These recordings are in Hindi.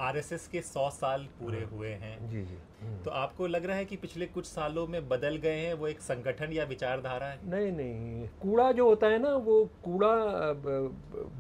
आरएसएस के 100 साल पूरे हुए हैं। जी जी। तो आपको लग रहा है कि पिछले कुछ सालों में बदल गए हैं, वो एक संगठन या विचारधारा है? नहीं नहीं, कूड़ा जो होता है ना, वो कूड़ा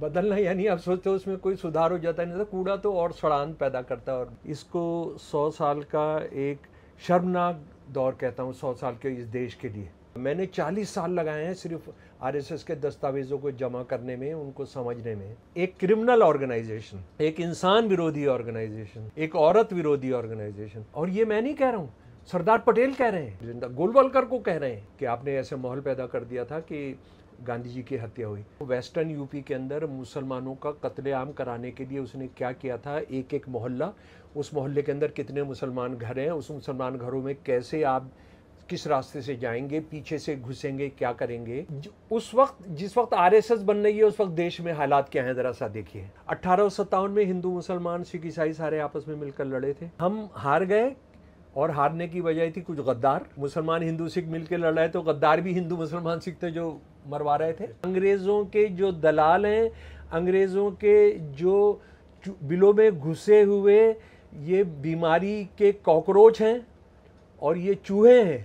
बदलना, यानी आप सोचते हो उसमें कोई सुधार हो जाता है, नहीं तो कूड़ा तो और सड़ान पैदा करता है। और इसको 100 साल का एक शर्मनाक दौर कहता हूँ, 100 साल के इस देश के लिए। मैंने 40 साल लगाए हैं सिर्फ आरएसएस के दस्तावेजों को जमा करने में, उनको समझने में। एक क्रिमिनल ऑर्गेनाइजेशन, एक इंसान विरोधी ऑर्गेनाइजेशन, एक औरत विरोधी ऑर्गेनाइजेशन। और ये मैं नहीं कह रहा हूँ, सरदार पटेल कह रहे हैं, गोलवलकर को कह रहे हैं कि आपने ऐसे माहौल पैदा कर दिया था कि गांधी जी की हत्या हुई। वेस्टर्न यूपी के अंदर मुसलमानों का कत्लेआम कराने के लिए उसने क्या किया था, एक एक मोहल्ला, उस मोहल्ले के अंदर कितने मुसलमान घर हैं, उस मुसलमान घरों में कैसे आप किस रास्ते से जाएंगे, पीछे से घुसेंगे, क्या करेंगे। उस वक्त, जिस वक्त आरएसएस बन रही है, उस वक्त देश में हालात क्या हैं जरा सा देखिए। 1857 में हिंदू मुसलमान सिख ईसाई सारे आपस में मिलकर लड़े थे, हम हार गए। और हारने की वजह थी कुछ गद्दार, मुसलमान हिंदू सिख मिलकर लड़ रहे, तो गद्दार भी हिंदू मुसलमान सिख थे जो मरवा रहे थे। अंग्रेजों के जो दलाल हैं, अंग्रेजों के जो बिलों में घुसे हुए ये बीमारी के कॉकरोच हैं और ये चूहे हैं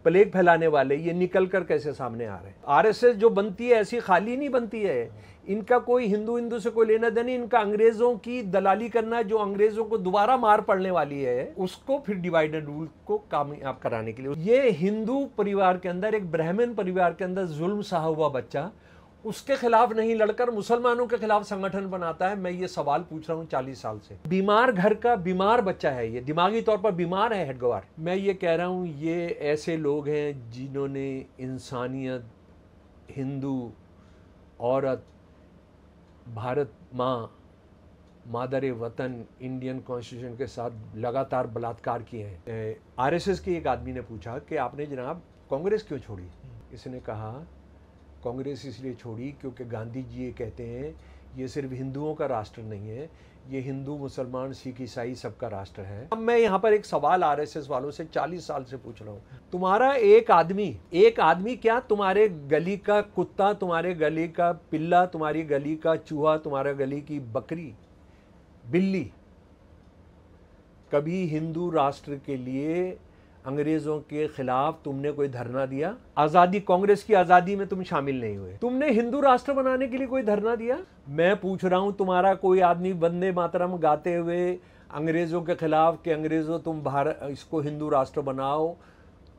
प्लेग फैलाने वाले, ये निकल कर कैसे सामने आ रहे हैं। आरएसएस जो बनती है ऐसी खाली नहीं बनती है, इनका कोई हिंदू से कोई लेना देना, इनका अंग्रेजों की दलाली करना, जो अंग्रेजों को दोबारा मार पड़ने वाली है उसको फिर डिवाइड एंड रूल को कामयाब कराने के लिए। ये हिंदू परिवार के अंदर, एक ब्राह्मण परिवार के अंदर जुल्म सहा हुआ बच्चा उसके खिलाफ नहीं लड़कर मुसलमानों के खिलाफ संगठन बनाता है। मैं ये सवाल पूछ रहा हूँ 40 साल से। बीमार घर का बीमार बच्चा है, ये दिमागी तौर पर बीमार है, हेडगवार। मैं ये कह रहा हूँ, ये ऐसे लोग हैं जिन्होंने इंसानियत, हिंदू, औरत, भारत माँ, मादर वतन, इंडियन कॉन्स्टिट्यूशन के साथ लगातार बलात्कार किए हैं। आरएसएस के एक आदमी ने पूछा कि आपने जनाब कांग्रेस क्यों छोड़ी। इसने कहा कांग्रेस इसलिए छोड़ी क्योंकि गांधी जी ये कहते हैं ये सिर्फ हिंदुओं का राष्ट्र नहीं है, ये हिंदू, मुसलमान, सिख, ईसाई सबका राष्ट्र है। अब मैं यहाँ पर एक सवाल आरएसएस वालों से 40 साल से पूछ रहा हूँ, तुम्हारा एक आदमी क्या, तुम्हारे गली का कुत्ता, तुम्हारे गली का पिल्ला, तुम्हारी गली का चूहा, तुम्हारे गली की बकरी, बिल्ली, कभी हिंदू राष्ट्र के लिए अंग्रेजों के खिलाफ तुमने कोई धरना दिया? आजादी, कांग्रेस की आजादी में तुम शामिल नहीं हुए। तुमने हिंदू राष्ट्र बनाने के लिए कोई धरना दिया? मैं पूछ रहा हूं, तुम्हारा कोई आदमी वंदे मातरम गाते हुए अंग्रेजों के खिलाफ कि अंग्रेजों तुम भारत, इसको हिंदू राष्ट्र बनाओ,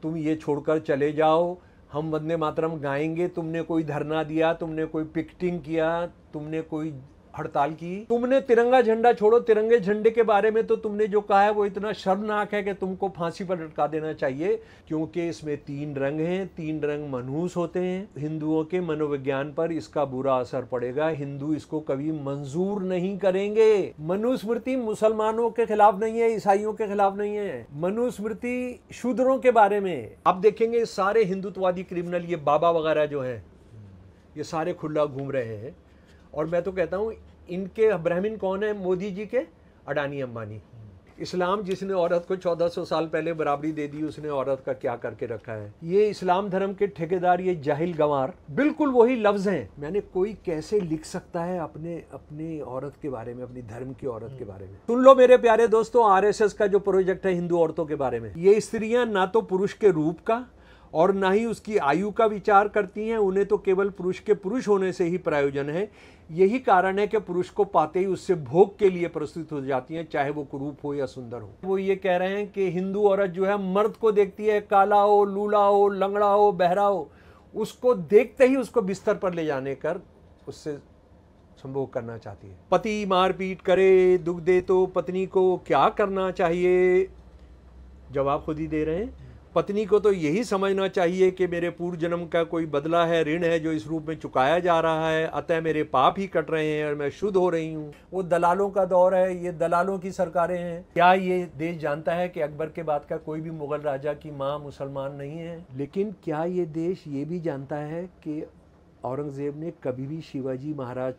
तुम ये छोड़कर चले जाओ, हम वंदे मातरम गाएंगे, तुमने कोई धरना दिया? तुमने कोई पिकेटिंग किया? तुमने कोई हड़ताल की? तुमने तिरंगा झंडा छोड़ो, तिरंगे झंडे के बारे में तो तुमने जो कहा है वो इतना शर्मनाक है कि तुमको फांसी पर लटका देना चाहिए, क्योंकि इसमें 3 रंग हैं, 3 रंग मनहूस होते हैं। हिंदुओं के मनोविज्ञान पर इसका बुरा असर पड़ेगा, हिंदू इसको कभी मंजूर नहीं करेंगे। मनुस्मृति मुसलमानों के खिलाफ नहीं है, ईसाइयों के खिलाफ नहीं है, मनुस्मृति शूद्रों के बारे में। आप देखेंगे सारे हिंदुत्ववादी क्रिमिनल, ये बाबा वगैरह जो हैं, ये सारे खुला घूम रहे हैं। और मैं तो कहता हूँ इनके ब्राह्मण कौन है? मोदी जी के अडानी अंबानी। इस्लाम जिसने औरत को 1400 साल पहले बराबरी दे दी, उसने औरत का क्या करके रखा है? ये इस्लाम धर्म के ठेकेदार, ये जाहिल गंवार, बिल्कुल वही लफ्ज हैं। मैंने कोई कैसे लिख सकता है अपने औरत के बारे में, अपनी धर्म की औरत के बारे में? सुन लो मेरे प्यारे दोस्तों, आरएसएस का जो प्रोजेक्ट है हिंदू औरतों के बारे में, ये स्त्रियां ना तो पुरुष के रूप का और ना ही उसकी आयु का विचार करती हैं, उन्हें तो केवल पुरुष के पुरुष होने से ही प्रयोजन है। यही कारण है कि पुरुष को पाते ही उससे भोग के लिए प्रस्तुत हो जाती हैं, चाहे वो कुरूप हो या सुंदर हो। वो ये कह रहे हैं कि हिंदू औरत जो है मर्द को देखती है, काला हो, लूला हो, लंगड़ा हो, बहरा हो, उसको देखते ही उसको बिस्तर पर ले जाने कर उससे संभोग करना चाहती है। पति मारपीट करे, दुख दे तो पत्नी को क्या करना चाहिए? जवाब खुद ही दे रहे हैं। पत्नी को तो यही समझना चाहिए कि मेरे पूर्व जन्म का कोई बदला है, ऋण है जो इस रूप में चुकाया जा रहा है, अतः मेरे पाप ही कट रहे हैं और मैं शुद्ध हो रही हूँ। वो दलालों का दौर है, ये दलालों की सरकारें हैं। क्या ये देश जानता है कि अकबर के बाद का कोई भी मुगल राजा की माँ मुसलमान नहीं है? लेकिन क्या ये देश ये भी जानता है कि औरंगजेब ने कभी भी शिवाजी महाराज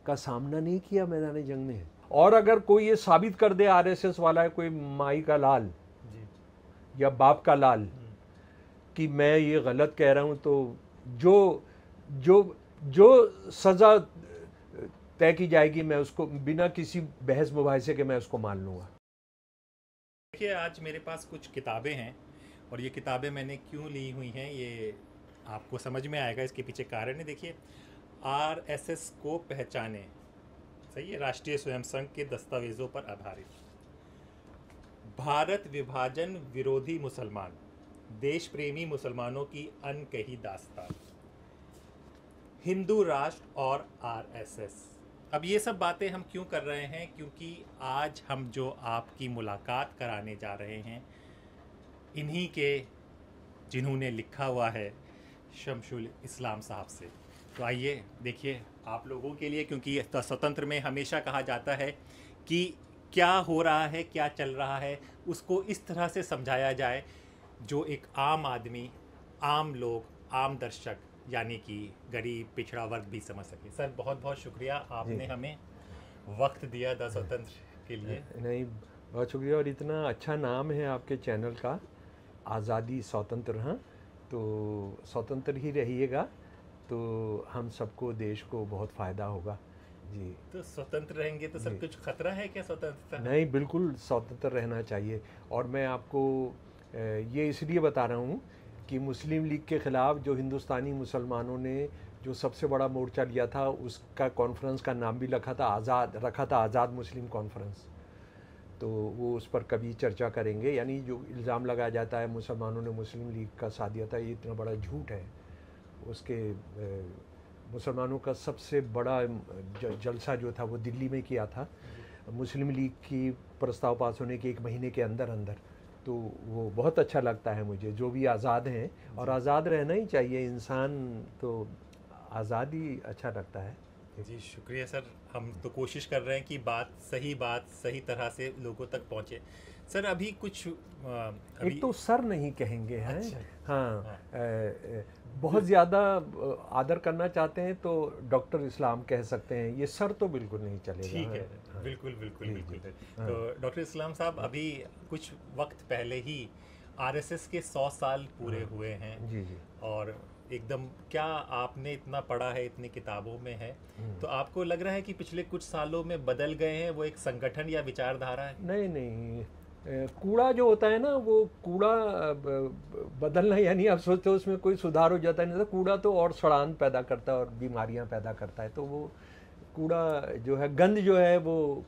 का सामना नहीं किया मैदान जंग में? और अगर कोई ये साबित कर दे आरएसएस वाला है, कोई माई का लाल या बाप का लाल, कि मैं ये गलत कह रहा हूं, तो जो जो जो सजा तय की जाएगी, मैं उसको बिना किसी बहस मुबाहिसे के मैं उसको मान लूँगा। देखिए, आज मेरे पास कुछ किताबें हैं और ये किताबें मैंने क्यों ली हुई हैं ये आपको समझ में आएगा। इसके पीछे कारण है। देखिए, आरएसएस को पहचाने, सही है, राष्ट्रीय स्वयं संघ के दस्तावेजों पर आधारित, भारत विभाजन विरोधी मुसलमान, देश प्रेमी मुसलमानों की अनकही दास्तान, हिंदू राष्ट्र और आरएसएस। अब ये सब बातें हम क्यों कर रहे हैं? क्योंकि आज हम जो आपकी मुलाकात कराने जा रहे हैं इन्हीं के, जिन्होंने लिखा हुआ है, शमशुल इस्लाम साहब से। तो आइए देखिए आप लोगों के लिए, क्योंकि स्वतंत्र में हमेशा कहा जाता है कि क्या हो रहा है, क्या चल रहा है, उसको इस तरह से समझाया जाए जो एक आम आदमी, आम लोग, आम दर्शक यानी कि गरीब पिछड़ा वर्ग भी समझ सके। सर बहुत बहुत शुक्रिया, आपने हमें वक्त दिया द स्वतंत्र के लिए। नहीं, बहुत शुक्रिया। और इतना अच्छा नाम है आपके चैनल का, आज़ादी स्वतंत्र। हाँ, तो स्वतंत्र ही रहिएगा तो हम सबको, देश को बहुत फ़ायदा होगा जी। तो स्वतंत्र रहेंगे तो सर कुछ खतरा है क्या स्वतंत्रता? नहीं, बिल्कुल स्वतंत्र रहना चाहिए। और मैं आपको ये इसलिए बता रहा हूँ कि मुस्लिम लीग के ख़िलाफ़ जो हिंदुस्तानी मुसलमानों ने जो सबसे बड़ा मोर्चा लिया था, उसका कॉन्फ्रेंस का नाम भी रखा था आज़ाद मुस्लिम कॉन्फ्रेंस। तो वो उस पर कभी चर्चा करेंगे। यानी जो इल्ज़ाम लगाया जाता है मुसलमानों ने मुस्लिम लीग का साथ दिया था, ये इतना बड़ा झूठ है। उसके मुसलमानों का सबसे बड़ा जलसा जो था वो दिल्ली में किया था, मुस्लिम लीग की प्रस्ताव पास होने के 1 महीने के अंदर अंदर। तो वो बहुत अच्छा लगता है मुझे, जो भी आज़ाद हैं, और आज़ाद रहना ही चाहिए इंसान, तो आज़ाद ही अच्छा लगता है। जी शुक्रिया सर, हम तो कोशिश कर रहे हैं कि बात सही तरह से लोगों तक पहुंचे। सर अभी कुछ एक तो सर नहीं कहेंगे हैं। अच्छा, हाँ, बहुत ज़्यादा आदर करना चाहते हैं तो डॉक्टर इस्लाम कह सकते हैं, ये सर तो बिल्कुल नहीं चलेगा। ठीक है। हाँ, बिल्कुल बिल्कुल जी, बिल्कुल। जी, तो डॉक्टर इस्लाम साहब, अभी कुछ वक्त पहले ही आरएसएस के 100 साल पूरे हुए हैं। जी जी। और एकदम, क्या आपने इतना पढ़ा है, इतनी किताबों में है, तो आपको लग रहा है कि पिछले कुछ सालों में बदल गए हैं वो एक संगठन या विचारधारा है? नहीं नहीं, कूड़ा जो होता है ना, वो कूड़ा बदलना, यानी आप सोचते हो उसमें कोई सुधार हो जाता है, नहीं तो कूड़ा तो और सड़ान पैदा करता है और बीमारियां पैदा करता है। तो वो कूड़ा जो है, गंद जो है, वो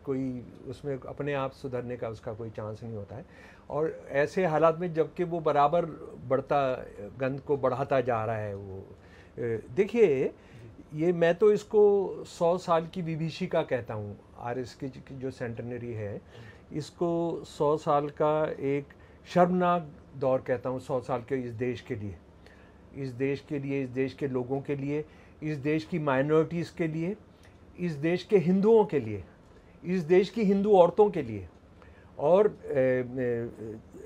कोई उसमें अपने आप सुधरने का उसका कोई चांस नहीं होता है। और ऐसे हालात में जबकि वो बराबर बढ़ता, गंद को बढ़ाता जा रहा है वो, देखिए, ये मैं तो इसको 100 साल की विभीषिका कहता हूँ। आरएस की जो सेंटेनरी है, इसको 100 साल का एक शर्मनाक दौर कहता हूँ। 100 साल के इस देश के लिए, इस देश के लिए, इस देश के लोगों के लिए, इस देश की माइनॉरिटीज़ के लिए, इस देश के हिंदुओं के लिए, इस देश की हिंदू औरतों के लिए। और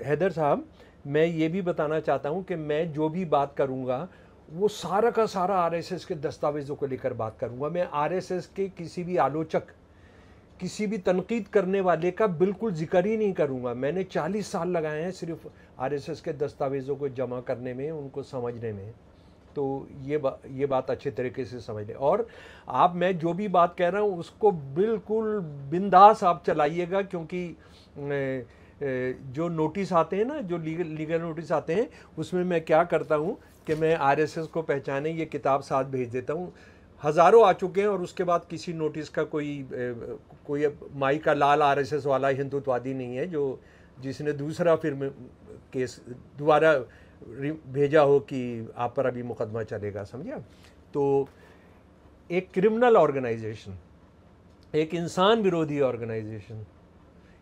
हैदर साहब, मैं ये भी बताना चाहता हूँ कि मैं जो भी बात करूँगा वो सारा का सारा आरएसएस के दस्तावेज़ों को लेकर बात करूँगा। मैं आरएसएस के किसी भी आलोचक, किसी भी तनकीद करने वाले का बिल्कुल जिक्र ही नहीं करूँगा। मैंने 40 साल लगाए हैं सिर्फ आरएसएस के दस्तावेज़ों को जमा करने में, उनको समझने में। तो ये बात अच्छे तरीके से समझ लें। और आप, मैं जो भी बात कह रहा हूँ उसको बिल्कुल बिंदास आप चलाइएगा, क्योंकि जो नोटिस आते हैं ना, जो लीगल नोटिस आते हैं, उसमें मैं क्या करता हूँ कि मैं आरएसएस को पहचाने ये किताब साथ भेज देता हूँ। हज़ारों आ चुके हैं और उसके बाद किसी नोटिस का कोई माई का लाल आरएसएस वाला हिंदुत्ववादी नहीं है जो जिसने दूसरा फिर केस दोबारा भेजा हो कि आप पर अभी मुकदमा चलेगा, समझे आप? तो एक क्रिमिनल ऑर्गेनाइजेशन, एक इंसान विरोधी ऑर्गेनाइजेशन,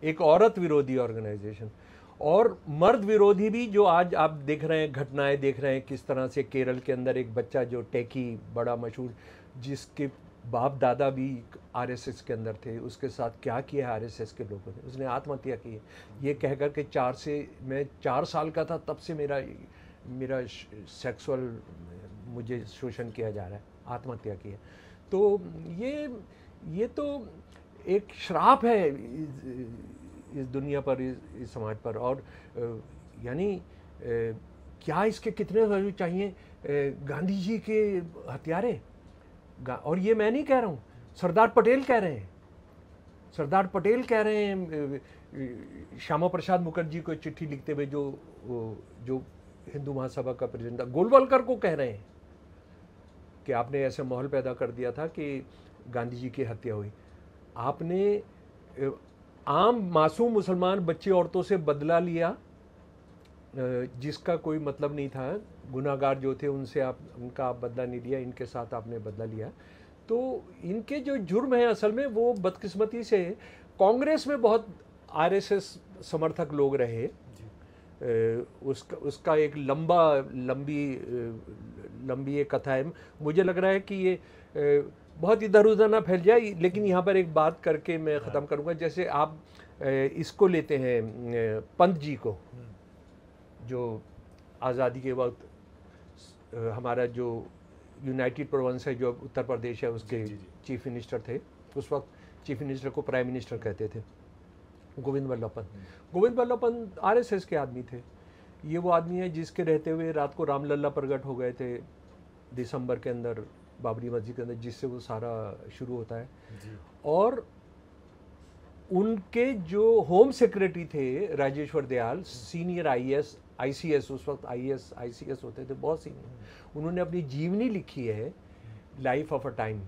एक औरत विरोधी ऑर्गेनाइजेशन और मर्द विरोधी भी, जो आज आप देख रहे हैं, घटनाएं देख रहे हैं किस तरह से केरल के अंदर एक बच्चा जो टेकी, बड़ा मशहूर, जिसके बाप दादा भी आरएसएस के अंदर थे, उसके साथ क्या किया है आरएसएस के लोगों ने। उसने आत्महत्या की है, ये कह कर के मैं 4 साल का था तब से मेरा सेक्सुअल मुझे शोषण किया जा रहा है, आत्महत्या की है। तो ये तो एक श्राप है इस दुनिया पर, इस समाज पर। और यानी क्या इसके कितने वैल्यू चाहिए? गांधी जी के हत्यारे, और ये मैं नहीं कह रहा हूँ, सरदार पटेल कह रहे हैं, सरदार पटेल कह रहे हैं श्यामा प्रसाद मुखर्जी को चिट्ठी लिखते हुए, जो हिंदू महासभा का प्रेसिडेंट था, गोलवलकर को कह रहे हैं कि आपने ऐसे माहौल पैदा कर दिया था कि गांधी जी की हत्या हुई। आपने आम मासूम मुसलमान बच्चे औरतों से बदला लिया, जिसका कोई मतलब नहीं था, गुनाहगार जो थे उनसे उनका आप बदला नहीं लिया, इनके साथ आपने बदला लिया। तो इनके जो जुर्म हैं असल में वो बदकिस्मती से कांग्रेस में बहुत आरएसएस समर्थक लोग रहे। उसका एक लंबी एक कथा है। मुझे लग रहा है कि ये बहुत इधर उधर ना फैल जाए, लेकिन यहाँ पर एक बात करके मैं ख़त्म करूँगा। जैसे आप इसको लेते हैं पंत जी को, जो आज़ादी के वक्त हमारा जो यूनाइटेड प्रोविंस है, जो उत्तर प्रदेश है, उसके चीफ मिनिस्टर थे। उस वक्त चीफ मिनिस्टर को प्राइम मिनिस्टर कहते थे, गोविंद वल्लभ पंत। गोविंद वल्लभ पंत आरएसएस के आदमी थे। ये वो आदमी है जिसके रहते हुए रात को रामलला प्रकट हो गए थे दिसंबर के अंदर बाबरी मस्जिद के अंदर, जिससे वो सारा शुरू होता है। और उनके जो होम सेक्रेटरी थे राजेश्वर दयाल, सीनियर आईसीएस, उस वक्त आईसीएस होते थे, बहुत सीनियर, उन्होंने अपनी जीवनी लिखी है लाइफ ऑफ अ टाइम,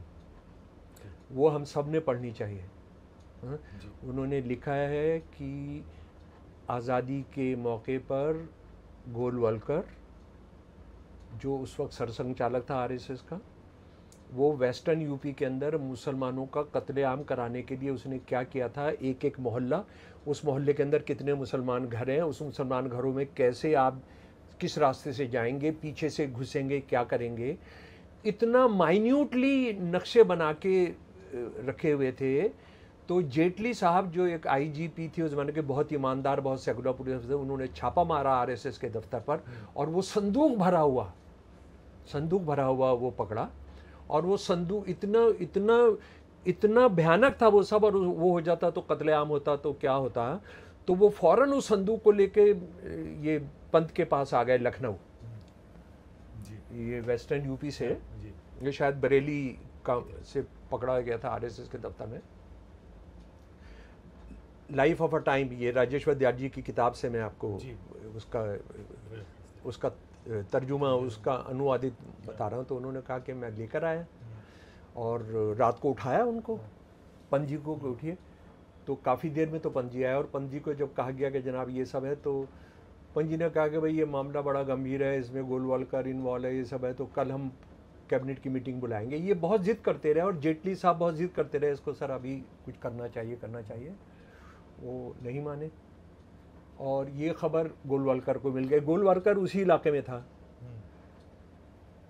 वो हम सब ने पढ़नी चाहिए। उन्होंने लिखा है कि आज़ादी के मौके पर गोलवलकर, जो उस वक्त सरसंघचालक था आरएसएस का, वो वेस्टर्न यूपी के अंदर मुसलमानों का कत्लेआम कराने के लिए उसने क्या किया था। एक एक मोहल्ला, उस मोहल्ले के अंदर कितने मुसलमान घर हैं, उस मुसलमान घरों में कैसे आप किस रास्ते से जाएंगे, पीछे से घुसेंगे, क्या करेंगे, इतना माइन्यूटली नक्शे बना के रखे हुए थे। तो जेटली साहब जो एक आईजीपी थी उस ज़माने के, बहुत ईमानदार, बहुत सेकुलर पुलिस अफसर, उन्होंने छापा मारा आरएसएस के दफ्तर पर, और वो संदूक भरा हुआ वो पकड़ा। और वो संदूक इतना भयानक था वो सब, और वो हो जाता तो कत्लेआम होता तो क्या होता। तो वो फौरन उस संदूक को लेके ये पंत के पास आ गए लखनऊ, ये वेस्टर्न यूपी से, ये शायद बरेली का से पकड़ा गया था आरएसएस के दफ्तर में। लाइफ ऑफ अ टाइम, ये राजेश्वर दयाल जी की किताब से मैं आपको उसका तर्जुमा, उसका अनुवादित बता रहा हूँ। तो उन्होंने कहा कि मैं लेकर आया और रात को उठाया उनको, पंत जी को उठिए। तो काफ़ी देर में तो पंत जी आया, और पंत जी को जब कहा गया कि जनाब ये सब है, तो पंत जी ने कहा कि भाई ये मामला बड़ा गंभीर है, इसमें गोलवलकर इन्वॉल्व है, ये सब है, तो कल हम कैबिनेट की मीटिंग बुलाएंगे। ये बहुत जिद करते रहे, और जेटली साहब बहुत जिद करते रहे इसको, सर अभी कुछ करना चाहिए। वो नहीं माने, और ये खबर गोलवलकर को मिल गई। गोलवलकर उसी इलाके में था।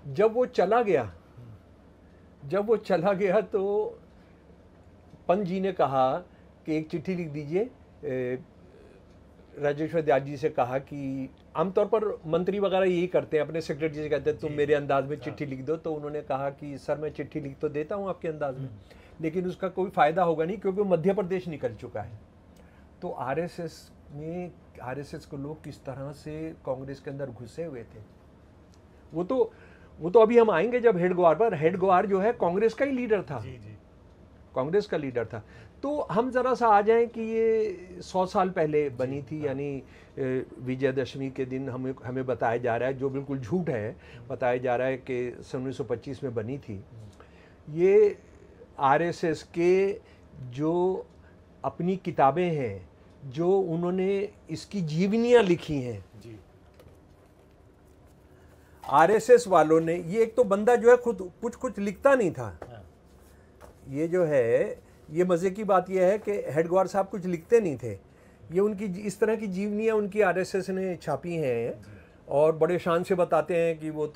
जब वो चला गया तो पंत जी ने कहा कि एक चिट्ठी लिख दीजिए। राजेश्वर दयाल जी से कहा कि आमतौर पर मंत्री वगैरह यही करते हैं, अपने सेक्रेटरी से कहते हैं तुम मेरे अंदाज में चिट्ठी लिख दो। तो उन्होंने कहा कि सर मैं चिट्ठी लिख तो देता हूँ आपके अंदाज में, लेकिन उसका कोई फ़ायदा होगा नहीं, क्योंकि मध्य प्रदेश निकल चुका है। तो आरएसएस को लोग किस तरह से कांग्रेस के अंदर घुसे हुए थे, वो तो अभी हम आएंगे जब हेडगेवार पर। हेडगेवार जो है कांग्रेस का ही लीडर था, कांग्रेस का लीडर था। तो हम ज़रा सा आ जाएं कि ये 100 साल पहले बनी थी, यानी विजयदशमी के दिन हमें बताया जा रहा है, जो बिल्कुल झूठ है, बताया जा रहा है कि 1925 में बनी थी। ये आरएसएस के जो अपनी किताबें हैं, जो उन्होंने इसकी जीवनियाँ लिखी हैं, आरएसएस वालों ने, ये एक तो बंदा जो है खुद कुछ लिखता नहीं था। ये जो है, ये मज़े की बात ये है कि हेडगेवार साहब कुछ लिखते नहीं थे। ये उनकी इस तरह की जीवनियाँ उनकी आरएसएस ने छापी हैं, और बड़े शान से बताते हैं कि वो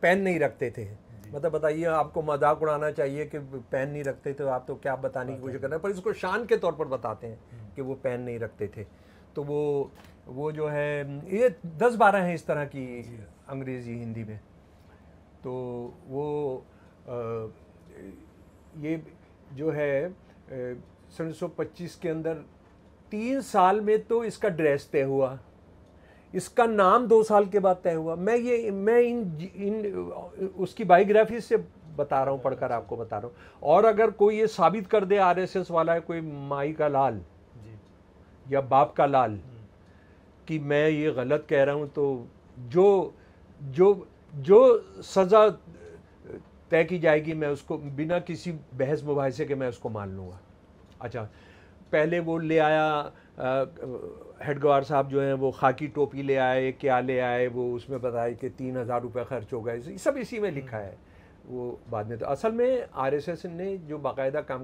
पेन नहीं रखते थे। मतलब बताइए, आपको मजाक उड़ाना चाहिए कि पेन नहीं रखते थे, आप तो क्या बताने की कोशिश कर रहे हैं, पर इसको शान के तौर पर बताते हैं कि वो पेन नहीं रखते थे। तो वो जो है, ये 10-12 हैं इस तरह की अंग्रेज़ी हिंदी में। तो वो ये जो है 1925 के अंदर 3 साल में तो इसका ड्रेस तय हुआ, इसका नाम 2 साल के बाद तय हुआ। मैं इन उसकी बायोग्राफी से बता रहा हूँ, पढ़कर आपको बता रहा हूँ। और अगर कोई ये साबित कर दे आरएसएस वाला है, कोई माई का लाल जी। या बाप का लाल, कि मैं ये गलत कह रहा हूँ, तो जो जो जो सज़ा तय की जाएगी मैं उसको बिना किसी बहस मुबाहिसे के मैं उसको मान लूँगा। अच्छा, पहले वो ले आया हेड गवार साहब जो हैं वो खाकी टोपी ले आए, क्या ले आए, वो उसमें बताया कि 3,000 रुपये खर्च हो गए, सब इसी में लिखा है। वो बाद में तो असल में आरएसएस ने जो बाकायदा काम